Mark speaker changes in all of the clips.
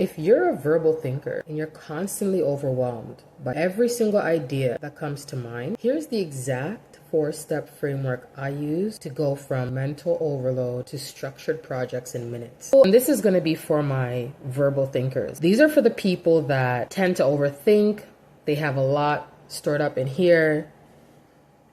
Speaker 1: If you're a verbal thinker and you're constantly overwhelmed by every single idea that comes to mind, here's the exact 4-step framework I use to go from mental overload to structured projects in minutes. And this is going to be for my verbal thinkers. These are for the people that tend to overthink. They have a lot stored up in here.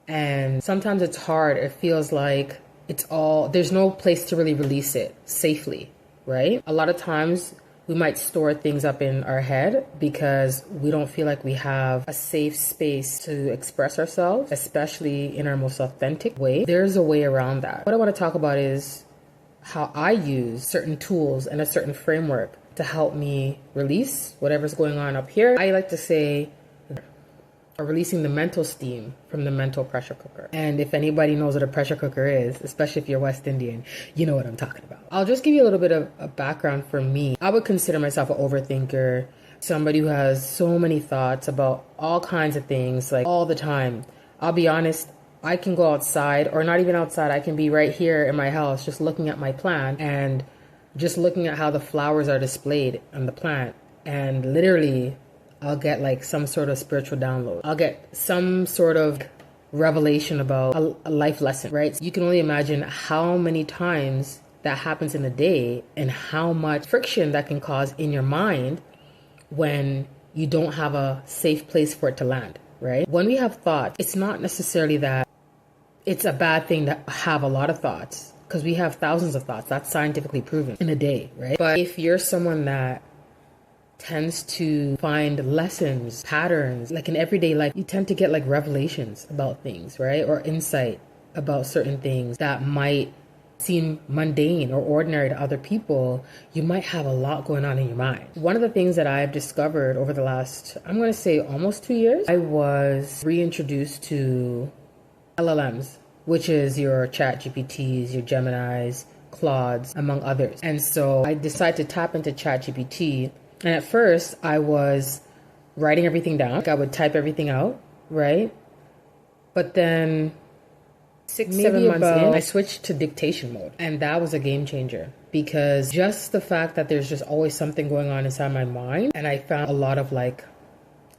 Speaker 1: And sometimes it's hard. It feels like there's no place to really release it safely, right? A lot of times we might store things up in our head because we don't feel like we have a safe space to express ourselves, especially in our most authentic way. There's a way around that. What I want to talk about is how I use certain tools and a certain framework to help me release whatever's going on up here. I like to say, or releasing the mental steam from the mental pressure cooker. And if anybody knows what a pressure cooker is, especially if you're West Indian, you know what I'm talking about. I'll just give you a little bit of a background for me. I would consider myself an overthinker, somebody who has so many thoughts about all kinds of things, like all the time. I'll be honest, I can go outside, or not even outside, I can be right here in my house just looking at my plant and just looking at how the flowers are displayed on the plant, and literally I'll get like some sort of spiritual download. I'll get some sort of revelation about a life lesson, right? So you can only imagine how many times that happens in a day and how much friction that can cause in your mind when you don't have a safe place for it to land, right? When we have thoughts, it's not necessarily that it's a bad thing to have a lot of thoughts, because we have thousands of thoughts. That's scientifically proven in a day, right? But if you're someone that tends to find lessons, patterns, like in everyday life, you tend to get like revelations about things, right? Or insight about certain things that might seem mundane or ordinary to other people. You might have a lot going on in your mind. One of the things that I've discovered over the last, I'm going to say almost 2 years, I was reintroduced to LLMs, which is your Chat GPTs, your Geminis, Claudes, among others. And so I decided to tap into Chat GPT. And at first, I was writing everything down. Like I would type everything out, right? But then 6-7 months in, I switched to dictation mode. And that was a game changer, because just the fact that there's just always something going on inside my mind. And I found a lot of like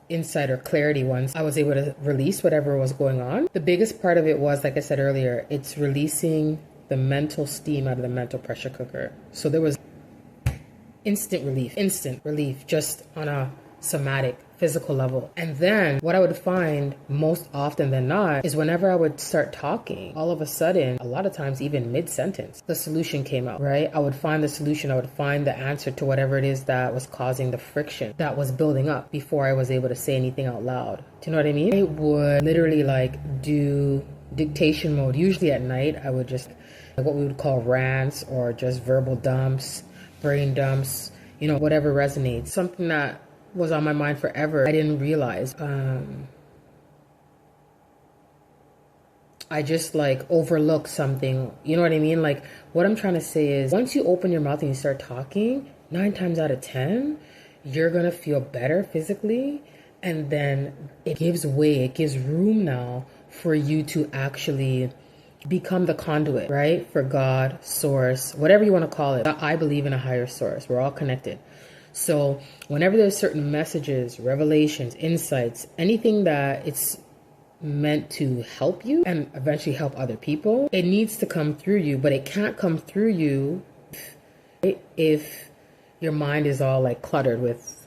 Speaker 1: insight or clarity once I was able to release whatever was going on. The biggest part of it was, like I said earlier, it's releasing the mental steam out of the mental pressure cooker. So there was instant relief, just on a somatic, physical level. And then what I would find most often than not is whenever I would start talking, all of a sudden, a lot of times even mid-sentence, the solution came out, right? I would find the solution, I would find the answer to whatever it is that was causing the friction that was building up before I was able to say anything out loud. Do you know what I mean? I would literally like do dictation mode. Usually at night, I would just like what we would call rants or just verbal dumps, brain dumps, whatever resonates. Something that was on my mind forever, I didn't realize. I just like overlooked something. You know what I mean? Like what I'm trying to say is, once you open your mouth and you start talking, 9 times out of 10, you're going to feel better physically. And then it gives room now for you to actually become the conduit, right? For God, source, whatever you want to call it. I believe in a higher source. We're all connected. So whenever there's certain messages, revelations, insights, anything that it's meant to help you and eventually help other people, it needs to come through you, but it can't come through you if your mind is all like cluttered with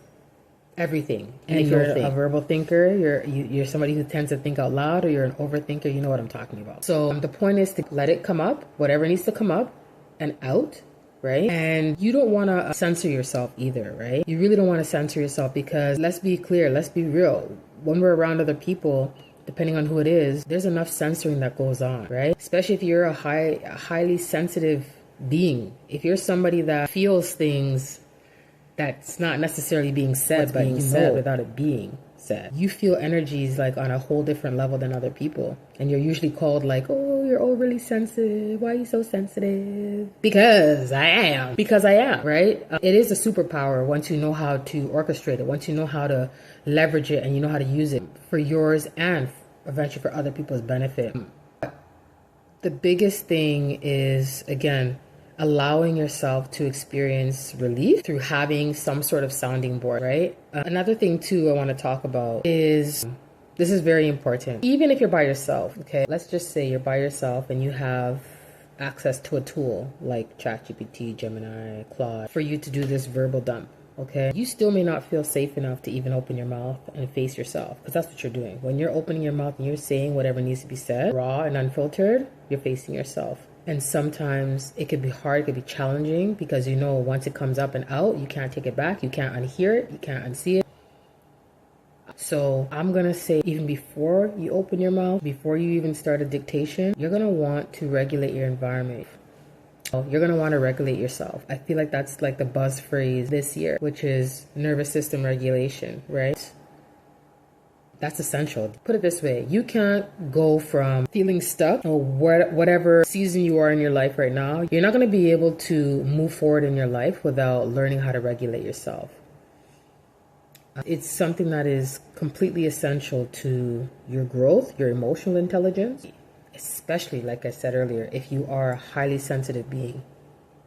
Speaker 1: everything. And if you're a verbal thinker, you're somebody who tends to think out loud, or you're an overthinker, you know what I'm talking about. So the point is to let it come up, whatever needs to come up and out, right? And you don't want to censor yourself either, right? You really don't want to censor yourself, because let's be clear, let's be real. When we're around other people, depending on who it is, there's enough censoring that goes on, right? Especially if you're a highly sensitive being. If you're somebody that feels things that's not necessarily being said, but being said without it being said. You feel energies like on a whole different level than other people. And you're usually called like, oh, you're overly sensitive. Why are you so sensitive? Because I am, right? It is a superpower once you know how to orchestrate it, once you know how to leverage it, and you know how to use it for yours and eventually for other people's benefit. The biggest thing is, again, allowing yourself to experience relief through having some sort of sounding board, right? Another thing too I want to talk about is, this is very important. Even if you're by yourself, okay, let's just say you're by yourself and you have access to a tool like ChatGPT, Gemini, Claude for you to do this verbal dump. Okay, you still may not feel safe enough to even open your mouth and face yourself, because that's what you're doing. When you're opening your mouth and you're saying whatever needs to be said, raw and unfiltered, you're facing yourself. And sometimes it could be hard, it could be challenging, because you know once it comes up and out, you can't take it back, you can't unhear it, you can't unsee it. So I'm gonna say, even before you open your mouth, before you even start a dictation, you're gonna want to regulate your environment. You're going to want to regulate yourself. I feel like that's like the buzz phrase this year, which is nervous system regulation, right? That's essential. Put it this way, you can't go from feeling stuck or whatever season you are in your life right now. You're not going to be able to move forward in your life without learning how to regulate yourself. It's something that is completely essential to your growth, your emotional intelligence. Especially, like I said earlier, if you are a highly sensitive being,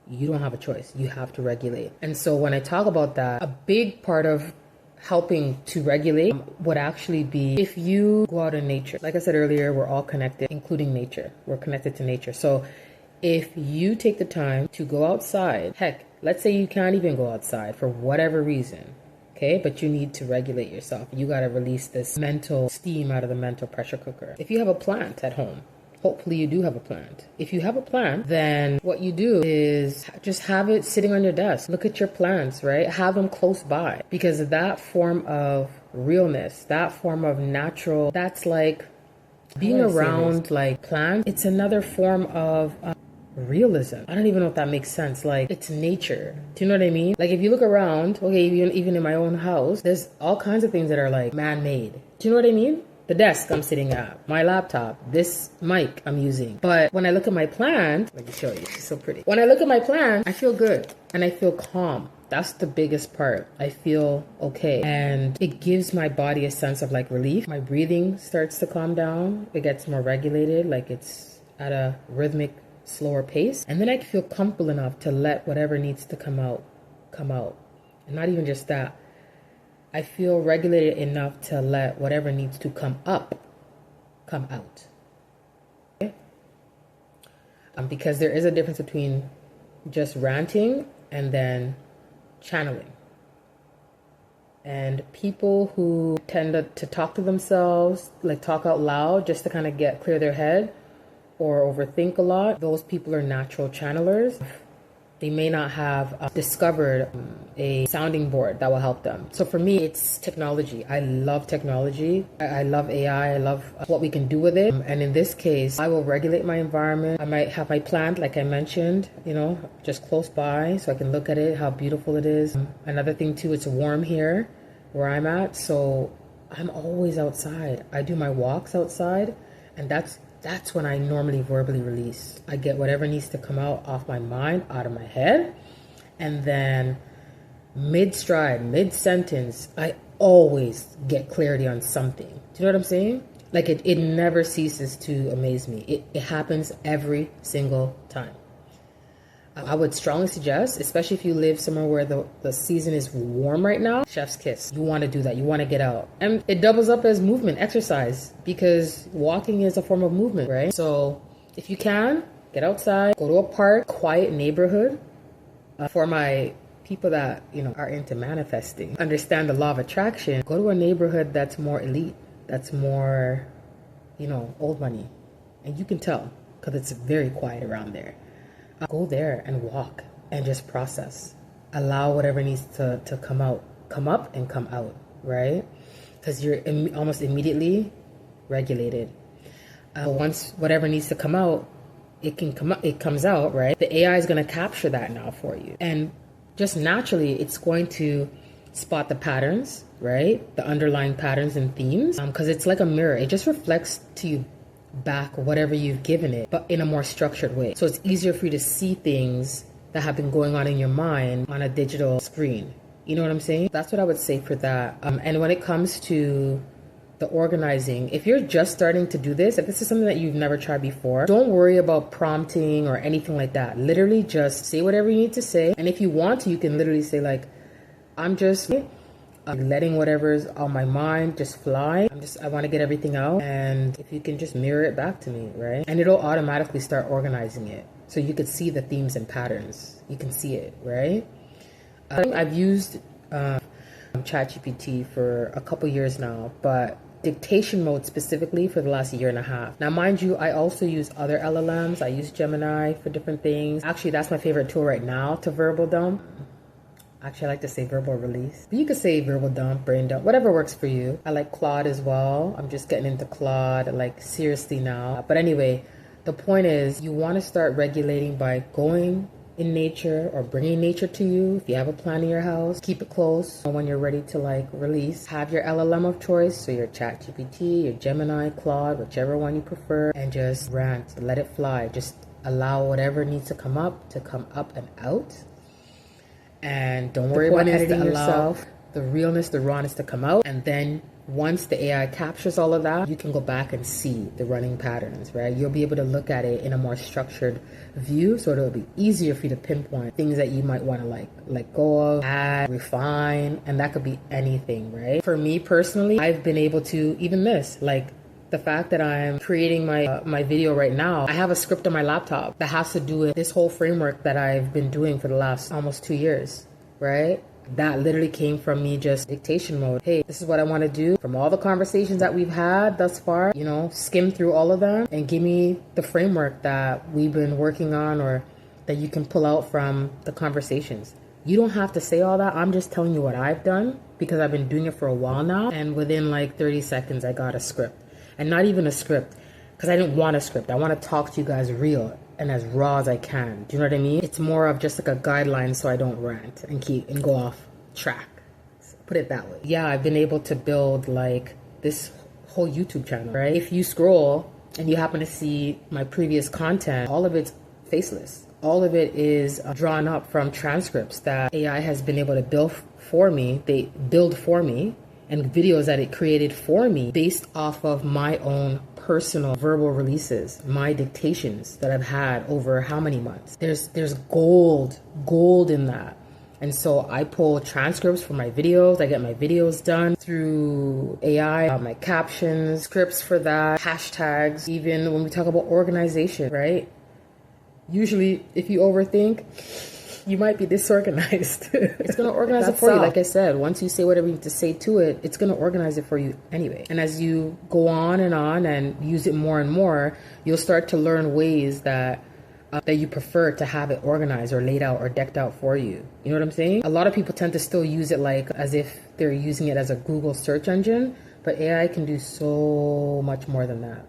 Speaker 1: you don't have a choice. You have to regulate. And so when I talk about that, a big part of helping to regulate would actually be if you go out in nature. Like I said earlier, we're all connected, including nature. We're connected to nature. So if you take the time to go outside, heck, let's say you can't even go outside for whatever reason, okay, but you need to regulate yourself. You got to release this mental steam out of the mental pressure cooker. If you have a plant at home, hopefully you do have a plant. If you have a plant, then what you do is just have it sitting on your desk. Look at your plants, right? Have them close by, because that form of realness, that form of natural, that's like being around like plants. It's another form of realism. I don't even know if that makes sense. Like, it's nature. Do you know what I mean? Like, if you look around, okay, even in my own house, there's all kinds of things that are like man-made. Do you know what I mean? The desk I'm sitting at, my laptop, this mic I'm using. But when I look at my plant, let me show you, she's so pretty. When I look at my plant, I feel good and I feel calm. That's the biggest part. I feel okay. And it gives my body a sense of like relief. My breathing starts to calm down. It gets more regulated, like it's at a rhythmic, slower pace. And then I feel comfortable enough to let whatever needs to come out. And not even just that. I feel regulated enough to let whatever needs to come up, come out. Okay? Because there is a difference between just ranting and then channeling. And people who tend to talk to themselves, like talk out loud just to kind of clear their head or overthink a lot, those people are natural channelers. They may not have discovered a sounding board that will help them. So for me, it's technology. I love technology. I love AI. I love what we can do with it. And in this case, I will regulate my environment. I might have my plant, like I mentioned, just close by so I can look at it, how beautiful it is. Another thing too, it's warm here where I'm at. So I'm always outside. I do my walks outside, and that's when I normally verbally release. I get whatever needs to come out off my mind, out of my head. And then mid-stride, mid-sentence, I always get clarity on something. Do you know what I'm saying? Like it never ceases to amaze me. It happens every single time. I would strongly suggest, especially if you live somewhere where the season is warm right now, chef's kiss. You want to do that. You want to get out. And it doubles up as movement, exercise, because walking is a form of movement, right? So if you can, get outside, go to a park, quiet neighborhood. For my people that, are into manifesting, understand the law of attraction, go to a neighborhood that's more elite, that's more, old money. And you can tell because it's very quiet around there. Go there and walk and just process. Allow whatever needs to come up and come out, right? Because you're almost immediately regulated. Once whatever needs to come out, it comes out, right? The AI is going to capture that now for you. And just naturally, it's going to spot the patterns, right? The underlying patterns and themes, because it's like a mirror. It just reflects to you back whatever you've given it, but in a more structured way. So it's easier for you to see things that have been going on in your mind on a digital screen. You know what I'm saying? That's what I would say for that. And when it comes to the organizing. If you're just starting to do this, if this is something that you've never tried before, don't worry about prompting or anything like that. Literally just say whatever you need to say. And if you want to, you can literally say like, I'm just letting whatever's on my mind just fly. I want to get everything out. And if you can just mirror it back to me, right? And it'll automatically start organizing it. So you could see the themes and patterns. You can see it, right? I've used ChatGPT for a couple years now, but dictation mode specifically for the last year and a half. Now, mind you, I also use other LLMs. I use Gemini for different things. Actually, that's my favorite tool right now to verbal dump. Actually, I like to say verbal release. But you could say verbal dump, brain dump, whatever works for you. I like Claude as well. I'm just getting into Claude, like seriously now. But anyway, the point is you want to start regulating by going in nature or bringing nature to you. If you have a plant in your house, keep it close. When you're ready to like release, have your LLM of choice. So your ChatGPT, your Gemini, Claude, whichever one you prefer, and just rant, let it fly. Just allow whatever needs to come up and out. And don't worry about editing yourself. The realness, the rawness to come out. And then once the AI captures all of that, you can go back and see the running patterns, right? You'll be able to look at it in a more structured view. So it'll be easier for you to pinpoint things that you might want to like let go of, add, refine, and that could be anything, right? For me personally, I've been able to, even this, like the fact that I'm creating my video right now, I have a script on my laptop that has to do with this whole framework that I've been doing for the last almost 2 years, right? That literally came from me just dictation mode. Hey, this is what I want to do. From all the conversations that we've had thus far, you know, skim through all of them and give me the framework that we've been working on or that you can pull out from the conversations. You don't have to say all that. I'm just telling you what I've done because I've been doing it for a while now. And within like 30 seconds, I got a script. And not even a script because I didn't want a script. I want to talk to you guys real and as raw as I can. Do you know what I mean? It's more of just like a guideline so I don't rant and go off track. Put it that way. Yeah, I've been able to build like this whole YouTube channel, right? If you scroll and you happen to see my previous content, all of it's faceless. All of it is drawn up from transcripts that AI has been able to build for me. They build for me and videos that it created for me based off of my own personal verbal releases, my dictations that I've had over how many months. There's gold in that. And so I pull transcripts for my videos. I get my videos done through AI, my captions, scripts for that, hashtags, even when we talk about organization, right? Usually if you overthink, you might be disorganized. It's going to organize it for you. Like I said, once you say whatever you need to say to it, it's going to organize it for you anyway. And as you go on and use it more and more, you'll start to learn ways that you prefer to have it organized or laid out or decked out for you. You know what I'm saying? A lot of people tend to still use it like as if they're using it as a Google search engine, but AI can do so much more than that.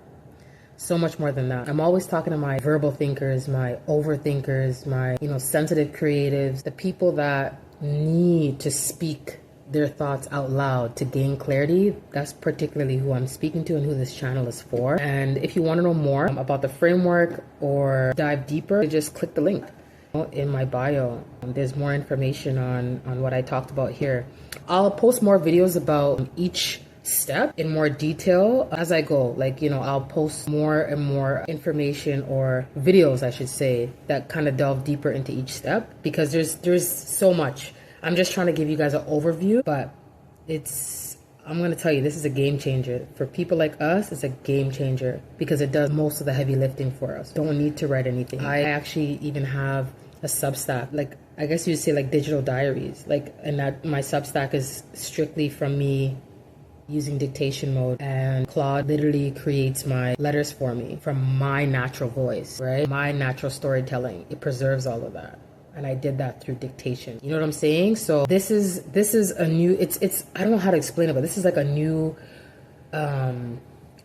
Speaker 1: So much more than that. I'm always talking to my verbal thinkers, my overthinkers, my, sensitive creatives, the people that need to speak their thoughts out loud to gain clarity. That's particularly who I'm speaking to and who this channel is for. And if you want to know more about the framework or dive deeper, just click the link in my bio. There's more information on what I talked about here. I'll post more videos about each step in more detail as I go. I'll post more and more information or videos, I should say, that kind of delve deeper into each step because there's so much. I'm just trying to give you guys an overview, but I'm going to tell you, this is a game changer. For people like us, it's a game changer because it does most of the heavy lifting for us. Don't need to write anything. I actually even have a Substack, I guess you'd say digital diaries, and that my Substack is strictly from me using dictation mode, and Claude literally creates my letters for me from my natural voice, right? My natural storytelling. It preserves all of that. And I did that through dictation. You know what I'm saying? So this is a new, it's I don't know how to explain it, but this is like a new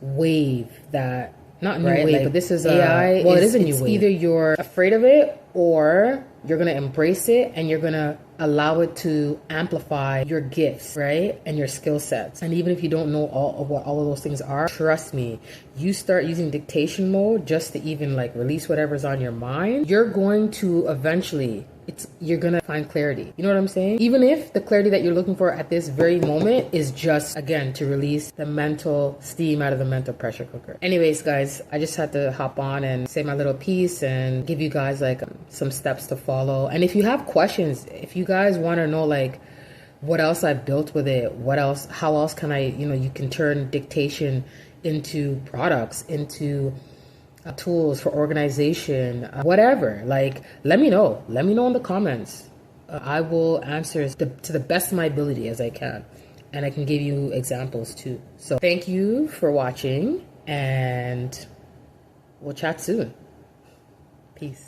Speaker 1: wave that, not new wave, but this is AI. It is a new wave. Either you're afraid of it or you're going to embrace it and you're going to allow it to amplify your gifts, right? And your skill sets. And even if you don't know what all of those things are, trust me, you start using dictation mode just to even release whatever's on your mind, you're going to eventually you're gonna find clarity. You know what I'm saying? Even if the clarity that you're looking for at this very moment is just, again, to release the mental steam out of the mental pressure cooker. Anyways, guys, I just had to hop on and say my little piece and give you guys like some steps to follow. And if you have questions, if you guys want to know like what else I've built with it, what else, how else can I, you can turn dictation into products, into tools for organization, whatever, like let me know in the comments. I will answer to the best of my ability as I can, and I can give you examples too. So thank you for watching, and we'll chat soon. Peace.